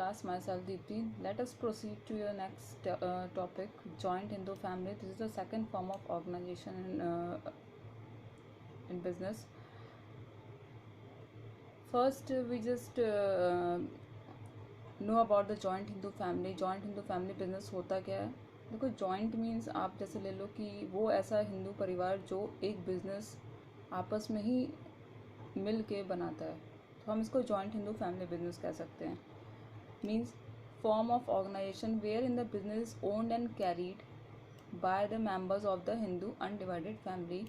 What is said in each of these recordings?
podcast. Myself Deepti. Let us proceed to your next topic, joint Hindu family. This is the second form of organization in business. First, we just know about the joint Hindu family. Joint Hindu family business होता क्या है? देखो, joint means आप जैसे ले लो कि वो ऐसा हिंदू परिवार जो एक बिजनेस आपस में ही मिल के बनाता है, तो हम इसको जॉइंट हिंदू फैमिली बिजनेस कह सकते हैं. Means form of organization wherein the business is owned and carried by the members of the Hindu undivided family.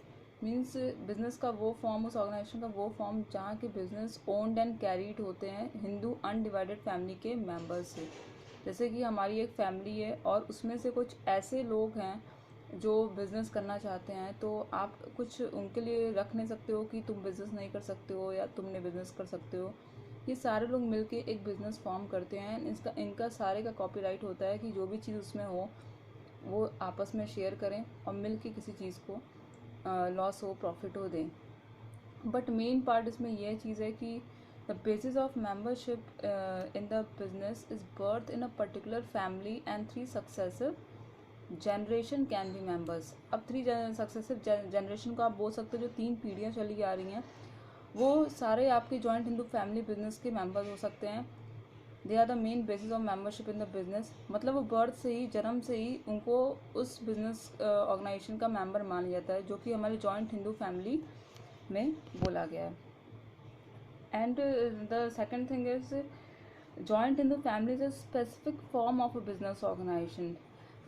Means business का वो फॉर्म, उस ऑर्गेनाइजेशन का वो फॉर्म जहाँ के बिजनेस ओन्ड एंड कैरीड होते हैं हिंदू अनडिवाइडेड फैमिली के मेंबर्स से. जैसे कि हमारी एक फैमिली है और उसमें से कुछ ऐसे लोग हैं जो बिज़नेस करना चाहते हैं, तो आप कुछ उनके लिए रख नहीं सकते हो कि तुम बिज़नेस नहीं कर सकते हो या तुमने बिज़नेस कर सकते हो. ये सारे लोग मिलके एक बिज़नेस फॉर्म करते हैं. इनका सारे का कॉपीराइट होता है कि जो भी चीज़ उसमें हो वो आपस में शेयर करें और मिल के किसी चीज़ को लॉस हो प्रॉफिट हो दें. बट मेन पार्ट इसमें यह चीज़ है कि the basis of membership in the business is birth in a particular family and 3 successive generation can be members. अब 3 सक्सेसिव जनरेशन को आप बोल सकते हो, जो 3 पीढ़ियाँ चली आ रही हैं वो सारे आपके जॉइंट हिंदू फैमिली बिजनेस के मेंबर्स हो सकते हैं. They are the main basis of membership in the business. मतलब वो बर्थ से ही, जन्म से ही उनको उस बिजनेस ऑर्गेनाइजेशन का मेंबर माना जाता है, जो कि हमारे जॉइंट हिंदू फैमिली में बोला गया है. And the second thing is joint Hindu family is a specific form of a business organisation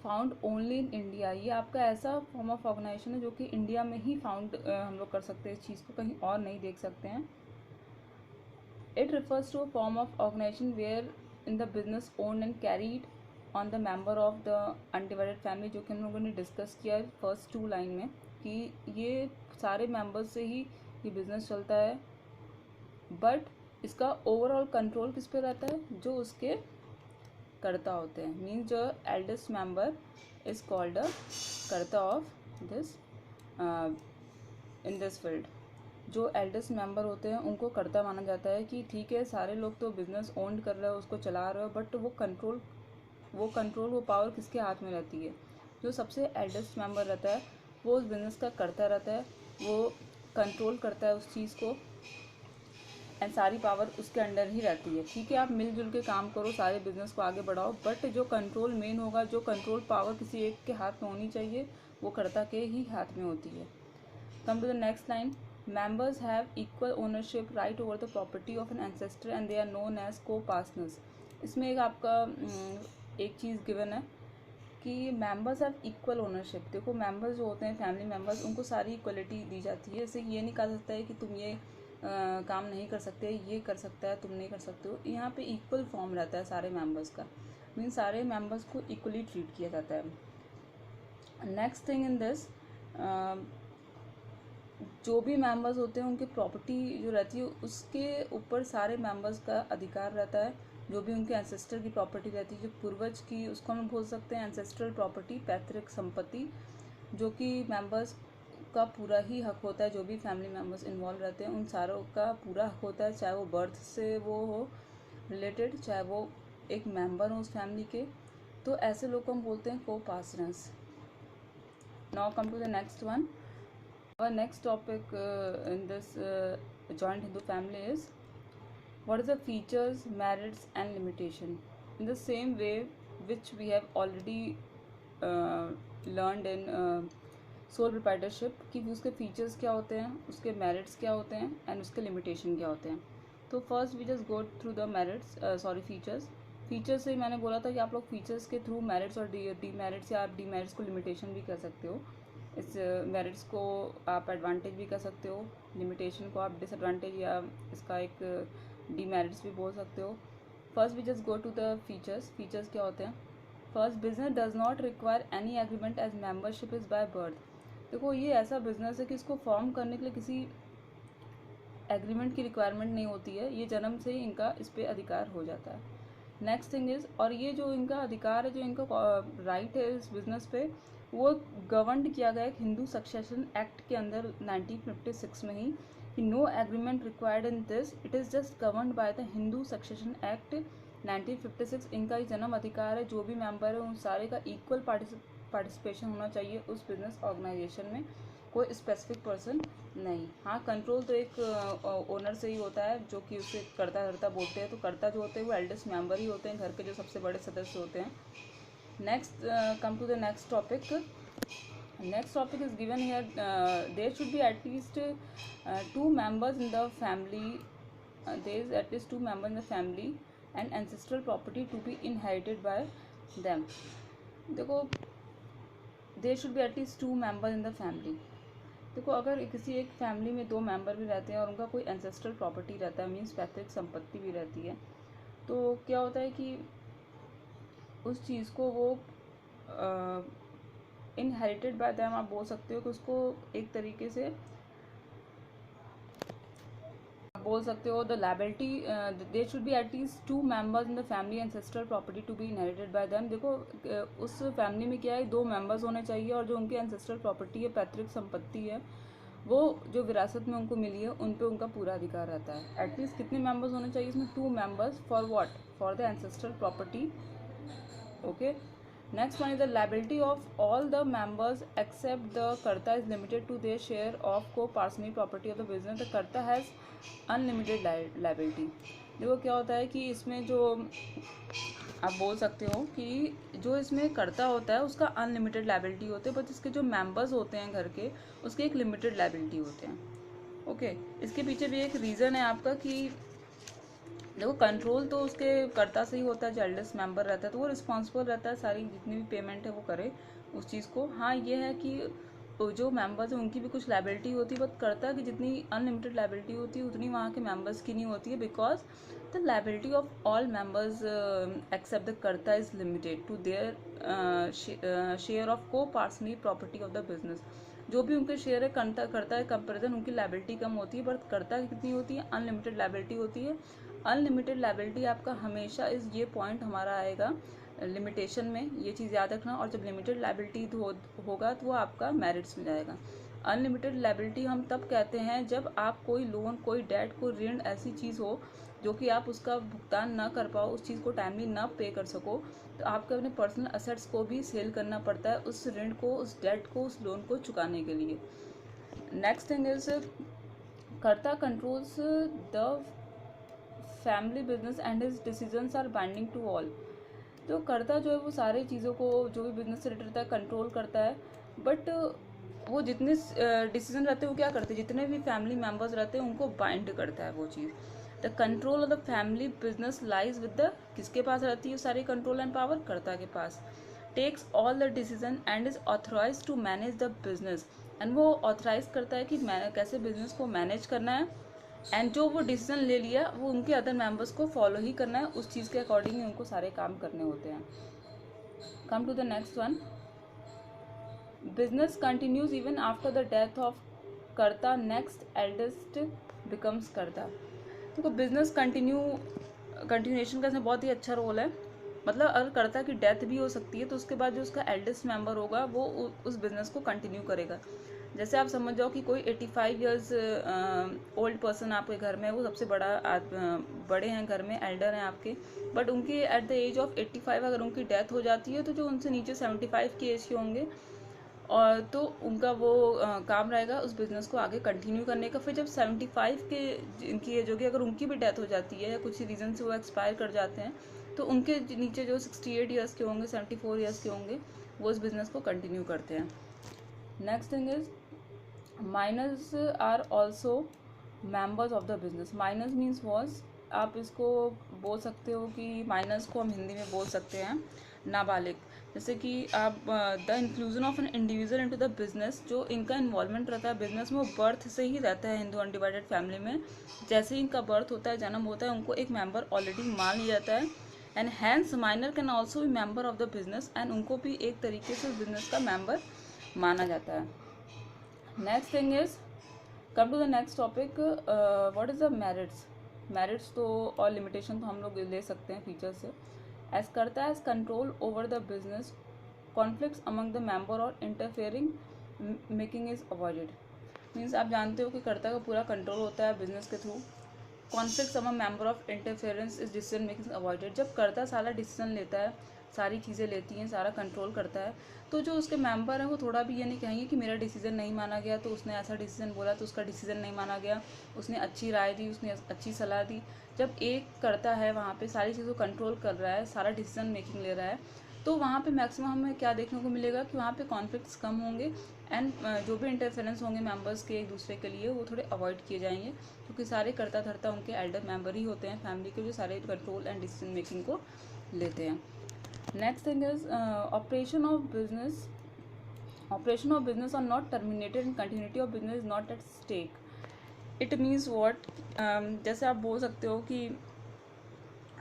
found only in India. ये आपका ऐसा फॉर्म ऑफ ऑर्गेनाइजेशन है जो कि इंडिया में ही फाउंड हम लोग कर सकते हैं. इस चीज़ को कहीं और नहीं देख सकते हैं. It refers to a form of organization where in the business owned and carried on the member of the undivided family, जो कि हम लोगों ने डिस्कस किया है फर्स्ट 2 लाइन में कि ये सारे मेंबर्स से ही ये बिज़नेस चलता है. बट इसका ओवरऑल कंट्रोल किस पे रहता है? जो उसके कर्ता होते हैं. मीन्स जो eldest member is called a karta of this in this field. जो एल्डेस्ट मेंबर होते हैं उनको कर्ता माना जाता है कि ठीक है, सारे लोग तो बिज़नेस ओन कर रहे हो, उसको चला रहे हो, बट वो पावर किसके हाथ में रहती है? जो सबसे एल्डेस्ट मेंबर रहता है वो उस बिज़नेस का कर्ता रहता है. वो कंट्रोल करता है उस चीज़ को एंड सारी पावर उसके अंडर ही रहती है. ठीक है, आप मिलजुल के काम करो, सारे बिजनेस को आगे बढ़ाओ, बट जो कंट्रोल मेन होगा, जो कंट्रोल पावर किसी एक के हाथ में होनी चाहिए, वो कर्ता के ही हाथ में होती है. Come to the next line. Members have equal ownership right over the property of an ancestor and they are known as co-partners. इसमें एक आपका एक चीज़ गिवन है कि मेंबर्स हैव इक्वल ओनरशिप. देखो, मेंबर्स जो होते हैं फैमिली मेंबर्स, उनको सारी इक्वलिटी दी जाती है. जैसे ये नहीं कहा सकता है कि तुम ये काम नहीं कर सकते, ये कर सकता है, तुम नहीं कर सकते हो. यहाँ पे इक्वल फॉर्म रहता है सारे मेंबर्स का. मीन्स सारे मेंबर्स को इक्वली ट्रीट किया जाता है. नेक्स्ट थिंग इन दिस, जो भी मेंबर्स होते हैं उनकी प्रॉपर्टी जो रहती है उसके ऊपर सारे मेंबर्स का अधिकार रहता है. जो भी उनके एंसेस्टर की प्रॉपर्टी रहती है, जो पूर्वज की, उसको हम बोल सकते हैं एंसेस्ट्रल प्रॉपर्टी, पैतृक संपत्ति, जो कि मेंबर्स का पूरा ही हक होता है. जो भी फैमिली मेंबर्स इन्वॉल्व रहते हैं उन सारों का पूरा हक होता है, चाहे वो बर्थ से वो हो रिलेटेड, चाहे वो एक मेंबर हो उस फैमिली के. तो ऐसे लोग को हम बोलते हैं coparceners. Now come to the next one. Our next topic in this joint Hindu family is what is the features, merits and limitation. In the same way which we have already learned in sole proprietorship कि उसके features क्या होते हैं, उसके merits क्या होते हैं and उसके limitation क्या होते हैं. तो first we just go through the features. Features से मैंने बोला था कि आप लोग फीचर्स के थ्रू मेरिट्स और डीमेरिट्स या आप डीमेरिट्स को लिमिटेशन भी कर सकते हो. इस मेरिट्स को आप एडवांटेज भी कर सकते हो, लिमिटेशन को आप डिसएडवांटेज या इसका एक डीमेरिट्स भी बोल सकते हो. First we just go to the features. Features क्या होते हैं? First, business does not require any agreement as membership is by birth. देखो, ये ऐसा बिजनेस है कि इसको फॉर्म करने के लिए किसी एग्रीमेंट की रिक्वायरमेंट नहीं होती है. ये जन्म से ही इनका इस पर अधिकार हो जाता है. नेक्स्ट थिंग इज़, और ये जो इनका अधिकार है, जो इनका राइट है इस बिज़नेस पे, वो गवर्न किया गया है हिंदू सक्सेशन एक्ट के अंदर 1956 में ही. No agreement required in this, it is just governed by the Hindu succession act 1956 इनका ही जन्म अधिकार है। जो भी मेंबर है उन सारे का इक्वल पार्टिसिपेशन होना चाहिए उस बिजनेस ऑर्गेनाइजेशन में, कोई स्पेसिफिक पर्सन नहीं। हाँ, कंट्रोल तो एक ओनर से ही होता है, जो कि उसे कर्ता धर्ता बोलते हैं। तो कर्ता जो होते हैं वो एल्डेस्ट मेंबर ही होते हैं, घर के जो सबसे बड़े सदस्य होते हैं। Next, come to the next topic. Next topic is given here. There should be at least two members in the family. There is at least two members in the family and ancestral property to be inherited by them. देखो, there should be at least two members in the family. देखो, अगर किसी एक family में दो member भी रहते हैं और उनका कोई एंसेस्ट्रल प्रॉपर्टी रहता है, मीन्स पैतृक संपत्ति भी रहती है, तो क्या होता है कि उस चीज़ को वो इनहेरिटेड बाय देम आप बोल सकते हो कि उसको एक तरीके से बोल सकते हो the liability there should be at least two members in the family ancestral property to be inherited by them. देखो, उस फैमिली में क्या है, दो मेंबर्स होने चाहिए और जो उनकी एंसेस्ट्रल प्रॉपर्टी है, पैतृक संपत्ति है, वो जो विरासत में उनको मिली है उन पे उनका पूरा अधिकार रहता है। एटलीस्ट कितने मेंबर्स होने चाहिए इसमें? Two members. For what? For the ancestral property. Okay. Next one is the liability of all the members except the कर्ता is limited to their share of co-partnership property of the business. The कर्ता has unlimited liability. देखो क्या होता है कि इसमें जो आप बोल सकते हो कि जो इसमें कर्ता होता है उसका अनलिमिटेड लायबिलिटी होते हैं, बट इसके जो मेंबर्स होते हैं घर के, उसके एक लिमिटेड लायबिलिटी होते हैं। ओके, इसके पीछे भी एक रीज़न है आपका कि देखो, कंट्रोल तो उसके कर्ता से ही होता है, जो एल्डेस्ट मेंबर रहता है, तो वो रिस्पॉन्सिबल रहता है सारी जितनी भी पेमेंट है वो करे उस चीज़ को। हाँ, ये है कि जो मेंबर्स हैं उनकी भी कुछ लायबिलिटी होती है, बट कर्ता की जितनी अनलिमिटेड लायबिलिटी होती है उतनी वहाँ के मेंबर्स की नहीं होती है, because the liability of all members except the karta is limited to their share of co partnership property of the business. जो भी उनके शेयर है कर्ता के कंपेरिजन उनकी लायबिलिटी कम होती है, बट कर्ता की कितनी होती है? अनलिमिटेड लायबिलिटी होती है। अनलिमिटेड लायबिलिटी आपका हमेशा ये पॉइंट हमारा आएगा लिमिटेशन में, ये चीज़ याद रखना। और जब लिमिटेड लायबिलिटी होगा तो वो आपका मेरिट्स में जाएगा। अनलिमिटेड लायबिलिटी हम तब कहते हैं जब आप कोई लोन, कोई डेट, कोई ऋण, ऐसी चीज़ हो जो कि आप उसका भुगतान ना कर पाओ, उस चीज़ को टाइमली ना पे कर सको, तो आपको अपने पर्सनल असेट्स को भी सेल करना पड़ता है उस ऋण को, उस डेट को, उस लोन को चुकाने के लिए। Next thing is karta controls the family business and his decisions are binding to all. तो कर्ता जो है वो सारी चीज़ों को, जो भी बिजनेस से रिलेटेड रहता है, कंट्रोल करता है, बट वो जितने डिसीजन रहते हैं वो क्या करते हैं, जितने भी फैमिली मेम्बर्स रहते हैं उनको बाइंड करता है वो चीज़। The control of the family business lies with the, किसके पास रहती है सारी कंट्रोल एंड पावर? कर्ता के पास। Takes all the decision and is authorise to manage the business, and वो ऑथराइज करता है कि कैसे बिजनेस को मैनेज करना है, एंड जो वो डिसीजन ले लिया वो उनके अदर मेंबर्स को फॉलो ही करना है, उस चीज़ के अकॉर्डिंग ही उनको सारे काम करने होते हैं। Come to the next one. Business continues even after the death of karta, next eldest becomes karta. देखो, बिजनेस कंटिन्यूएशन का इसमें बहुत ही अच्छा रोल है। मतलब अगर कर्ता की डेथ भी हो सकती है तो उसके बाद जो उसका एल्डेस्ट मेंबर होगा वो उस बिजनेस को कंटिन्यू करेगा। जैसे आप समझ जाओ कि कोई 85 ईयर्स ओल्ड पर्सन आपके घर में है, वो सबसे बड़े हैं घर में, एल्डर हैं आपके, बट उनकी एट द एज ऑफ 85 अगर उनकी डेथ हो जाती है तो जो उनसे नीचे 75 की एज के होंगे और तो उनका वो काम रहेगा उस बिज़नेस को आगे कंटिन्यू करने का। फिर जब 75 के इनकी एज होगी, अगर उनकी भी डेथ हो जाती है या कुछ रीज़न से वो एक्सपायर कर जाते हैं, तो उनके नीचे जो 68 ईयर्स के होंगे, 74 ईयर्स के होंगे, वो इस बिज़नेस को कंटिन्यू करते हैं। Next thing is minors are also members of the business. Minors means was, आप इसको बोल सकते हो कि माइनर्स को हम हिंदी में बोल सकते हैं नाबालिग। जैसे कि आप the inclusion of an individual into the business, जो इनका इन्वॉल्वमेंट रहता है बिजनेस में वो बर्थ से ही रहता है हिंदू अनडिवाइडेड फैमिली में। जैसे ही इनका बर्थ होता है, जन्म होता है, उनको एक मेंबर ऑलरेडी मान लिया जाता है, and hence minor can also be member of the business, and उनको भी एक तरीके से बिजनेस का मेंबर माना जाता है। Next thing is come to the next topic, what is the merits. Merits तो और लिमिटेशन तो हम लोग ले सकते हैं फीचर से। एज करता है control over the business, conflicts among the member और interfering making is avoided. Means आप जानते हो कि कर्ता का पूरा कंट्रोल होता है बिजनेस के through, conflict among member of interference is decision making avoided. जब कर्ता सारा डिसीजन लेता है, सारी चीज़ें लेती हैं, सारा कंट्रोल करता है, तो जो उसके मेंबर हैं वो थोड़ा भी ये नहीं कहेंगे कि मेरा डिसीजन नहीं माना गया, तो उसने ऐसा डिसीजन बोला तो उसका डिसीजन नहीं माना गया, उसने अच्छी राय दी, उसने अच्छी सलाह दी। जब एक करता है वहाँ पे सारी चीज़ों को कंट्रोल कर रहा है, सारा डिसीजन मेकिंग ले रहा है, तो वहाँ पे मैक्सिमम हमें क्या देखने को मिलेगा कि वहाँ पे कॉन्फ्लिक्ट्स कम होंगे एंड जो भी इंटरफेरेंस होंगे मेंबर्स के एक दूसरे के लिए वो थोड़े अवॉइड किए जाएंगे, क्योंकि सारे करता धरता उनके एल्डर मेंबर ही होते हैं फैमिली के, जो सारे कंट्रोल एंड डिसीजन मेकिंग को लेते हैं। Next thing is operation of business are not terminated and continuity of business is not at stake. It means what, जैसे आप बोल सकते हो कि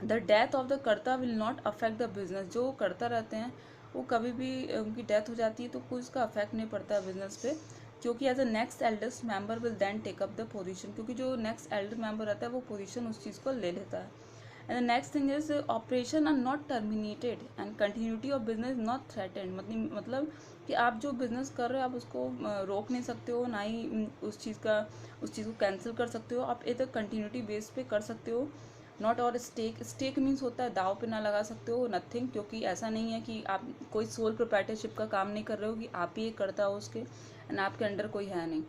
the death of the karta will not affect the business. जो करता रहते हैं वो कभी भी उनकी डेथ हो जाती है तो कोई उसका अफेक्ट नहीं पड़ता है बिजनेस पे, क्योंकि as a next eldest member will then take up the position, क्योंकि जो नेक्स्ट एल्डर मेंबर रहता है वो पोजीशन उस चीज़ को ले लेता है। And the next thing is operation are not terminated and continuity of business not threatened. मतलब कि आप जो बिजनेस कर रहे हो आप उसको रोक नहीं सकते हो, ना ही उस चीज़ को कैंसिल कर सकते हो। आप इधर कंटिन्यूटी बेस पे कर सकते हो। नॉट और स्टेक मीन्स होता है दाव पे ना लगा सकते हो, नथिंग, क्योंकि ऐसा नहीं है कि आप कोई सोल प्रोप्राइटरशिप का काम नहीं कर रहे हो कि आप ही एक करता हो उसके एंड आपके अंडर कोई है नहीं।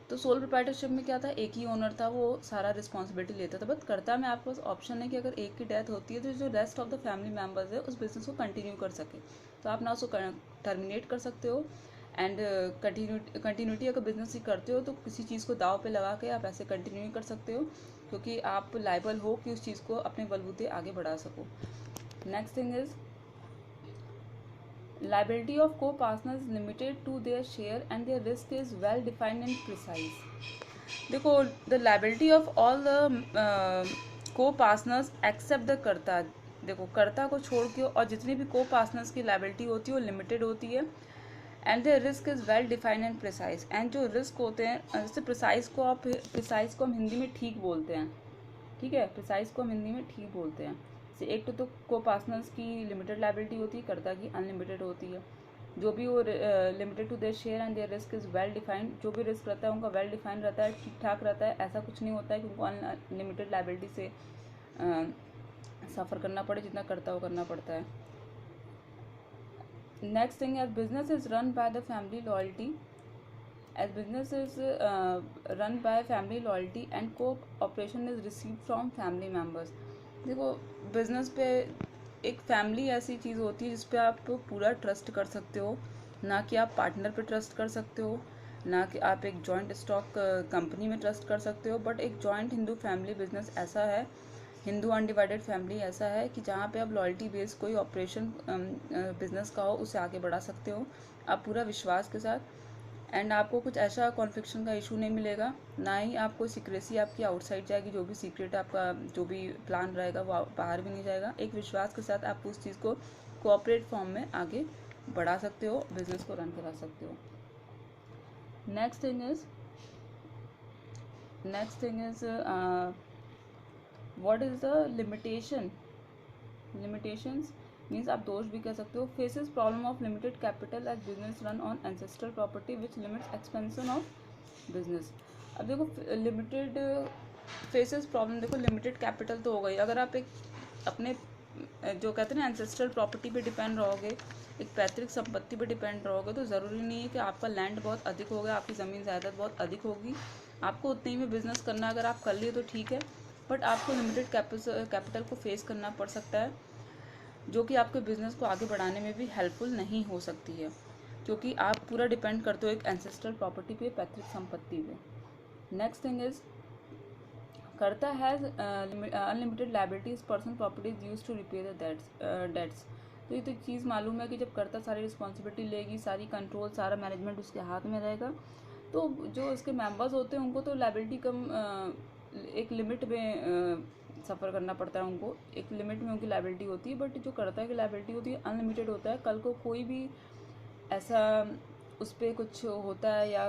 तो सोल प्रोप्राइटरशिप में क्या था, एक ही ओनर था, वो सारा रिस्पॉन्सिबिलिटी लेता था। बट करता में आपके पास ऑप्शन है कि अगर एक की डेथ होती है तो जो rest of the family members है उस बिजनेस को कंटिन्यू कर सके, तो आप ना उसको टर्मिनेट कर सकते हो एंड कंटिन्यूटी अगर बिजनेस ही करते हो तो किसी चीज़ को दाव पे लगा के आप ऐसे कंटिन्यू कर सकते हो, क्योंकि आप लाइबल हो कि उस चीज़ को अपने बलबूते आगे बढ़ा सको। Next thing is liability of co-partners is limited to their share and their risk is well defined and precise। देखो, the liability of all the co-partners except the कर्ता, देखो कर्ता को छोड़ के और जितनी भी co-partners की liability होती है वो लिमिटेड होती है and the risk is well defined and precise. And जो रिस्क होते हैं, जैसे प्रिसाइज को हम हिंदी में ठीक बोलते हैं, ठीक है, प्रिसाइज को हम हिंदी में ठीक बोलते हैं। जैसे एक तो को-पार्टनर्स की लिमिटेड लाइबिलिटी होती है, कर्ता की अनलिमिटेड होती है। जो भी वो limited to their share and their risk is well defined, जो भी रिस्क रहता है उनका वेल डिफाइंड रहता है, ठीक ठाक रहता है। ऐसा कुछ नहीं होता है कि उनको अनलिमिटेड लाइबिलिटी से सफ़र करना पड़े, जितना कर्ता वो करना पड़ता है। Next thing, as business is run by the family loyalty, as business is run by family loyalty and cooperation is received from family members। देखो, बिजनेस पे एक फैमिली ऐसी चीज़ होती है जिस पे आप पूरा ट्रस्ट कर सकते हो, ना कि आप पार्टनर पे ट्रस्ट कर सकते हो, ना कि आप एक जॉइंट स्टॉक कंपनी में ट्रस्ट कर सकते हो। बट एक जॉइंट हिंदू फैमिली बिजनेस ऐसा है, हिंदू अनडिवाइडेड फैमिली ऐसा है कि जहाँ पे आप लॉयल्टी बेस कोई ऑपरेशन बिजनेस का हो उसे आगे बढ़ा सकते हो आप पूरा विश्वास के साथ, एंड आपको कुछ ऐसा कॉन्फ्लिक्शन का इशू नहीं मिलेगा, ना ही आपको सीक्रेसी आपकी आउटसाइड जाएगी। जो भी सीक्रेट आपका जो भी प्लान रहेगा वो बाहर भी नहीं जाएगा। एक विश्वास के साथ आप उस चीज़ को कोऑपरेट फॉर्म में आगे बढ़ा सकते हो, बिजनेस को रन करा सकते हो। Next thing is what is the limitations means आप दोष भी कह सकते हो। Faces problem of limited capital as business run on ancestral property which limits expansion of business. अब देखो, लिमिटेड फेसेस प्रॉब्लम, देखो लिमिटेड कैपिटल तो हो गई, अगर आप एक अपने जो कहते हैं ना एंसेस्ट्रल प्रॉपर्टी पे डिपेंड रहोगे, एक पैतृक संपत्ति पे डिपेंड रहोगे, तो ज़रूरी नहीं है कि आपका लैंड बहुत अधिक होगा, आपकी ज़मीन जायदाद बहुत अधिक होगी, आपको उतने ही में बिजनेस करना, अगर आप कर लिए तो ठीक है, बट आपको लिमिटेड कैपिटल को फेस करना पड़ सकता है, जो कि आपके बिजनेस को आगे बढ़ाने में भी हेल्पफुल नहीं हो सकती है, क्योंकि आप पूरा डिपेंड करते हो एक एंसेस्ट्रल प्रॉपर्टी पे, पैतृक संपत्ति पे। Next thing is karta has unlimited liabilities personal properties use to repay the debts. तो ये तो चीज़ मालूम है कि जब कर्ता सारी रिस्पॉन्सिबिलिटी लेगी, सारी कंट्रोल, सारा मैनेजमेंट उसके हाथ में रहेगा, तो जो उसके मेंबर्स होते हैं उनको तो लाइबिलिटी कम एक लिमिट में सफ़र करना पड़ता है, उनको एक लिमिट में उनकी लाइबिलिटी होती है। बट जो कर्ता की लाइबिलिटी होती है अनलिमिटेड होता है, कल को कोई भी ऐसा उस पर कुछ होता है, या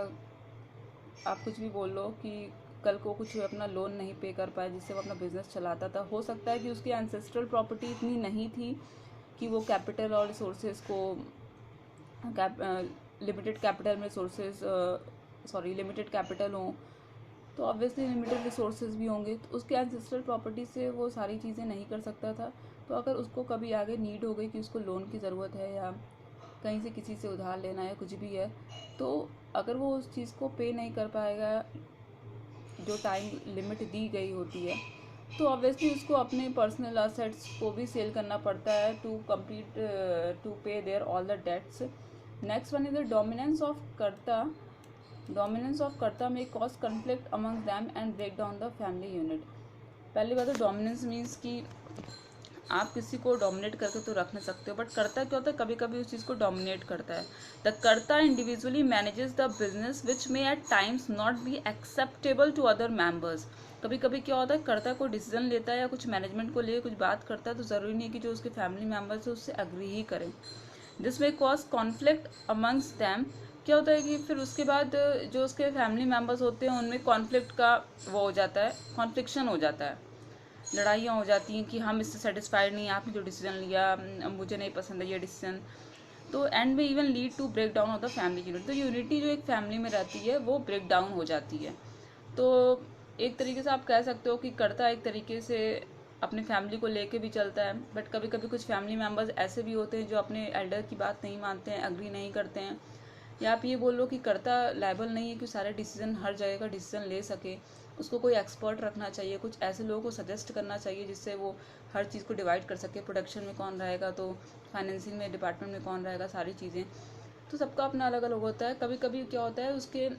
आप कुछ भी बोल लो कि कल को कुछ अपना लोन नहीं पे कर पाए जिससे वो अपना बिजनेस चलाता था, हो सकता है कि उसकी एंसेस्ट्रल प्रॉपर्टी इतनी नहीं थी कि वो कैपिटल और रिसोर्सेज को लिमिटेड कैपिटल हो, तो ऑब्वियसली लिमिटेड रिसोर्सेज भी होंगे, तो उसके एंसेस्ट्रल प्रॉपर्टी से वो सारी चीज़ें नहीं कर सकता था। तो अगर उसको कभी आगे नीड हो गई कि उसको लोन की ज़रूरत है या कहीं से किसी से उधार लेना है, कुछ भी है, तो अगर वो उस चीज़ को पे नहीं कर पाएगा जो टाइम लिमिट दी गई होती है, तो ऑब्वियसली उसको अपने पर्सनल असेट्स को भी सेल करना पड़ता है to complete to pay their all the debts. Next one is the dominance of karta. Dominance of karta may cause conflict among them and break down the family unit. पहली बात तो डोमिनेंस मीन्स कि आप किसी को डोमिनेट करके तो रख नहीं सकते हो, बट कर्ता क्या होता है, कभी कभी उस चीज़ को डोमिनेट करता है। The karta individually manages the business which may at times not be acceptable to other members. कभी कभी क्या होता है, कर्ता को डिसीजन लेता है या कुछ मैनेजमेंट को लेकर कुछ बात करता है, तो ज़रूरी नहीं है कि जो उसके फैमिली मेम्बर्स है उससे अग्री ही करें। This may cause conflict amongst them. क्या होता है कि फिर उसके बाद जो उसके फैमिली मेम्बर्स होते हैं उनमें कॉन्फ्लिक्ट का वो हो जाता है, कॉन्फ्लिक्शन हो जाता है, लड़ाइयाँ हो जाती हैं कि हम इससे सेटिस्फाइड नहीं, आपने जो डिसीजन लिया मुझे नहीं पसंद है ये डिसीजन। तो and may even lead to break down of the family unit. तो यूनिटी जो एक फैमिली में रहती है वो ब्रेक डाउन हो जाती है। तो एक तरीके से आप कह सकते हो कि कर्ता एक तरीके से अपनी फैमिली को लेके भी चलता है, बट कभी कभी कुछ फैमिली मेम्बर्स ऐसे भी होते हैं जो अपने एल्डर की बात नहीं मानते हैं, अग्री नहीं करते हैं। या आप ये बोल लो कि कर्ता लायबल नहीं है कि सारे डिसीजन हर जगह का डिसीजन ले सके, उसको कोई एक्सपर्ट रखना चाहिए, कुछ ऐसे लोगों को सजेस्ट करना चाहिए जिससे वो हर चीज़ को डिवाइड कर सके। प्रोडक्शन में कौन रहेगा, तो फाइनेंसिंग में डिपार्टमेंट में कौन रहेगा, सारी चीज़ें। तो सबका अपना अलग अलग होता है। कभी कभी क्या होता है, उसके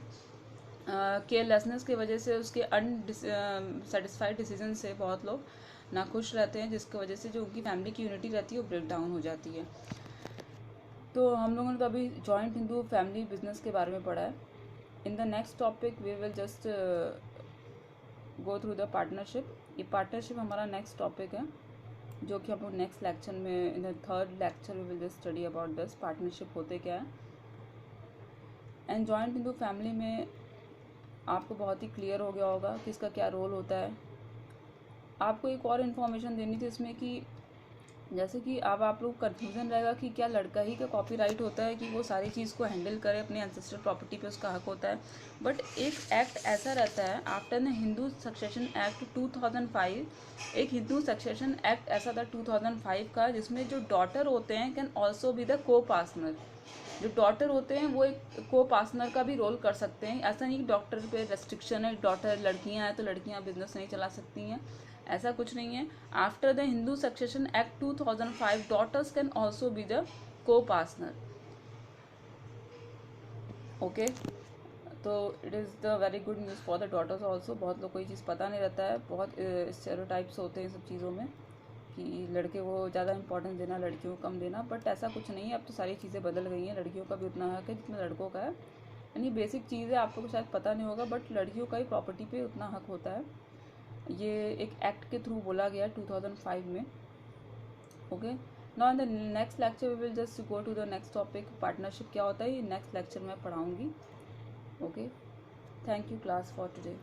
केयरलेसनेस की वजह से, उसके अनसेटिस्फाइड डिसीजन से बहुत लोग नाखुश रहते हैं, जिसकी वजह से जो उनकी फैमिली की यूनिटी रहती है वो ब्रेक डाउन हो जाती है। तो हम लोगों ने तो अभी जॉइंट हिंदू फैमिली बिजनेस के बारे में पढ़ा है। In the next topic we will just go through the partnership. ये पार्टनरशिप हमारा नेक्स्ट टॉपिक है, जो कि हम लोग नेक्स्ट लेक्चर में, in the third lecture we will just study about this partnership होते क्या है। एंड जॉइंट हिंदू फैमिली में आपको बहुत ही क्लियर हो गया होगा कि इसका क्या रोल होता है। आपको एक और इन्फॉर्मेशन देनी थी इसमें कि जैसे कि अब आप लोग कन्फ्यूज़न रहेगा कि क्या लड़का ही का कॉपीराइट होता है कि वो सारी चीज़ को हैंडल करे, अपने एंसेस्ट्रल प्रॉपर्टी पे उसका हक होता है। बट एक एक्ट ऐसा रहता है, after the Hindu succession act 2005, एक हिंदू सक्सेशन एक्ट ऐसा था 2005 का, जिसमें जो डॉटर होते हैं can also be the co partner. जो डॉटर होते हैं वो एक को पार्टनर का भी रोल कर सकते हैं। ऐसा नहीं कि डॉक्टर पे रेस्ट्रिक्शन है, डॉटर लड़कियां हैं तो लड़कियां बिजनेस नहीं चला सकती हैं, ऐसा कुछ नहीं है। After the Hindu succession act 2005 daughters can also be the co partner. Okay, तो it is the very good news for the daughters also. बहुत लोग को ये चीज़ पता नहीं रहता है, बहुत स्टेरियोटाइप्स होते हैं इन सब चीज़ों में कि लड़के को ज़्यादा इंपॉर्टेंस देना, लड़कियों को कम देना, बट ऐसा कुछ नहीं है। अब तो सारी चीज़ें बदल गई हैं, लड़कियों का भी उतना हक है जितना लड़कों का है। यानी बेसिक चीज़ है, आपको शायद पता नहीं होगा, बट लड़कियों का ही प्रॉपर्टी पे उतना हक होता है। ये एक एक्ट के थ्रू बोला गया 2005 में। Okay, now in the next lecture we will just go to the next topic, partnership क्या होता है, ये नेक्स्ट लेक्चर में पढ़ाऊँगी। Okay, thank you class for today.